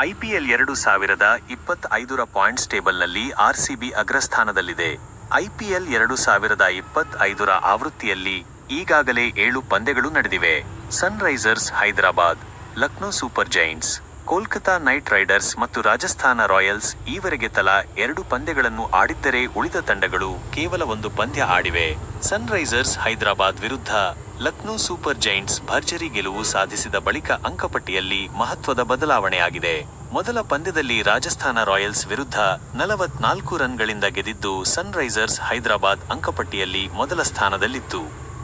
IPL 2025ರ points ಟೇಬಲ್ನಲ್ಲಿ RCB ಅಗ್ರಸ್ಥಾನದಲ್ಲಿದೆ. IPL 2025ರ ಆವೃತ್ತಿಯಲ್ಲಿ ಈಗಾಗಲೇ 7 ಪಂದ್ಯಗಳು ನಡೆದಿವೆ. Sunrisers Hyderabad, Lucknow super Giants, Kolkata night Riders ಮತ್ತು ರಾಜಸ್ಥಾನ ರಾಯಲ್ಸ್ ಈವರೆಗೆ ತಲಾ 2 ಪಂದ್ಯಗಳನ್ನು ಆಡಿದ್ದರೆ ಉಳಿದ ತಂಡಗಳು ಕೇವಲ 1 ಪಂದ್ಯ ಆಡಿವೆ. ಸನ್ರೈಸರ್ಸ್ ಹೈದರಾಬಾದ್ ವಿರುದ್ಧ ಲಕ್ನೋ ಸೂಪರ್ ಜೈಂಟ್ಸ್ ಭರ್ಜರಿ ಗೆಲುವು ಸಾಧಿಸಿದ ಬಳಿಕ ಅಂಕಪಟ್ಟಿಯಲ್ಲಿ ಮಹತ್ವದ ಬದಲಾವಣೆಯಾಗಿದೆ. ಮೊದಲ ಪಂದ್ಯದಲ್ಲಿ ರಾಜಸ್ಥಾನ ರಾಯಲ್ಸ್ ವಿರುದ್ಧ 44 ರನ್ಗಳಿಂದ ಗೆದ್ದಿದ್ದು ಸನ್ರೈಸರ್ಸ್ ಹೈದರಾಬಾದ್ ಅಂಕಪಟ್ಟಿಯಲ್ಲಿ ಮೊದಲ ಸ್ಥಾನದಲ್ಲಿತ್ತು.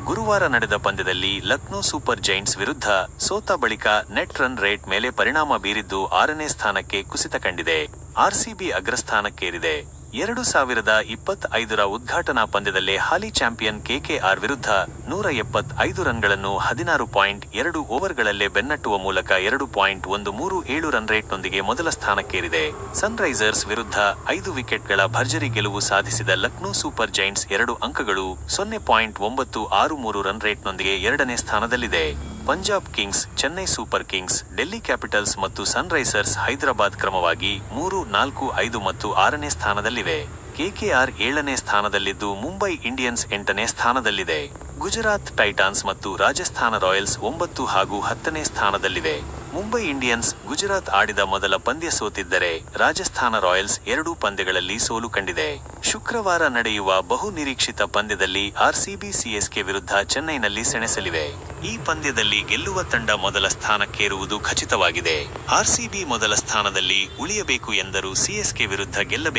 ಗುರುವಾರ ನಡೆದ ಪಂದ್ಯದಲ್ಲಿ ಲಕ್ನೋ ಸೂಪರ್ ಜೈಂಟ್ಸ್ ವಿರುದ್ಧ ಸೋತ ಬಳಿಕ ನೆಟ್ ರನ್ ರೇಟ್ ಮೇಲೆ ಪರಿಣಾಮ ಬೀರಿದ್ದು 6ನೇ ಸ್ಥಾನಕ್ಕೆ ಕುಸಿತ ಕಂಡಿದೆ. ಆರ್ಸಿಬಿ ಅಗ್ರಸ್ಥಾನಕ್ಕೇರಿದೆ. 2025ರ ಉದ್ಘಾಟನಾ ಪಂದ್ಯದಲ್ಲೇ ಹಾಲಿ ಚಾಂಪಿಯನ್ ಕೆಕೆಆರ್ ವಿರುದ್ಧ 175 ರನ್ಗಳನ್ನು 16.2 ಓವರ್ಗಳಲ್ಲೇ ಬೆನ್ನಟ್ಟುವ ಮೂಲಕ 2.137 ರನ್ ರೇಟ್ನೊಂದಿಗೆ ಮೊದಲ ಸ್ಥಾನಕ್ಕೇರಿದೆ. ಸನ್ರೈಸರ್ಸ್ ವಿರುದ್ಧ 5 ವಿಕೆಟ್ಗಳ ಭರ್ಜರಿ ಗೆಲುವು ಸಾಧಿಸಿದ ಲಕ್ನೋ ಸೂಪರ್ ಜೈಂಟ್ಸ್ 2 ಅಂಕಗಳು 0.963 ರನ್ ರೇಟ್ನೊಂದಿಗೆ 2ನೇ ಸ್ಥಾನದಲ್ಲಿದೆ. Punjab Kings, Chennai super Kings, Delhi capitals ಮತ್ತು ಸನ್ರೈಸರ್ಸ್ ಹೈದರಾಬಾದ್ ಕ್ರಮವಾಗಿ 3, 4, 5 ಮತ್ತು 6ನೇ ಸ್ಥಾನದಲ್ಲಿವೆ. ಕೆಕೆಆರ್ 7ನೇ ಸ್ಥಾನದಲ್ಲಿದ್ದು ಮುಂಬೈ ಇಂಡಿಯನ್ಸ್ 8ನೇ ಸ್ಥಾನದಲ್ಲಿದೆ. ಗುಜರಾತ್ ಟೈಟಾನ್ಸ್ ಮತ್ತು ರಾಜಸ್ಥಾನ ರಾಯಲ್ಸ್ 9 ಹಾಗೂ 10ನೇ ಸ್ಥಾನದಲ್ಲಿವೆ. ಮುಂಬೈ ಇಂಡಿಯನ್ಸ್, ಗುಜರಾತ್ ಆಡಿದ ಮೊದಲ ಪಂದ್ಯ ಸೋತಿದ್ದರೆ ರಾಜಸ್ಥಾನ ರಾಯಲ್ಸ್ 2 ಪಂದ್ಯಗಳಲ್ಲಿ ಸೋಲು ಕಂಡಿದೆ. ಶುಕ್ರವಾರ ನಡೆಯುವ ಬಹು ನಿರೀಕ್ಷಿತ ಪಂದ್ಯದಲ್ಲಿ ಆರ್ಸಿಬಿ ಸಿಎಸ್ಕೆ ವಿರುದ್ಧ ಚೆನ್ನೈನಲ್ಲಿ ಸೆಣಸಲಿವೆ. ಈ ಪಂದ್ಯದಲ್ಲಿ ಗೆಲ್ಲುವ ತಂಡ ಮೊದಲ ಸ್ಥಾನಕ್ಕೇರುವುದು ಖಚಿತವಾಗಿದೆ. ಆರ್ಸಿಬಿ ಮೊದಲ ಸ್ಥಾನದಲ್ಲಿ ಉಳಿಯಬೇಕು ಎಂದರೂ ಸಿಎಸ್ಕೆ ವಿರುದ್ಧ ಗೆಲ್ಲಬೇಕು.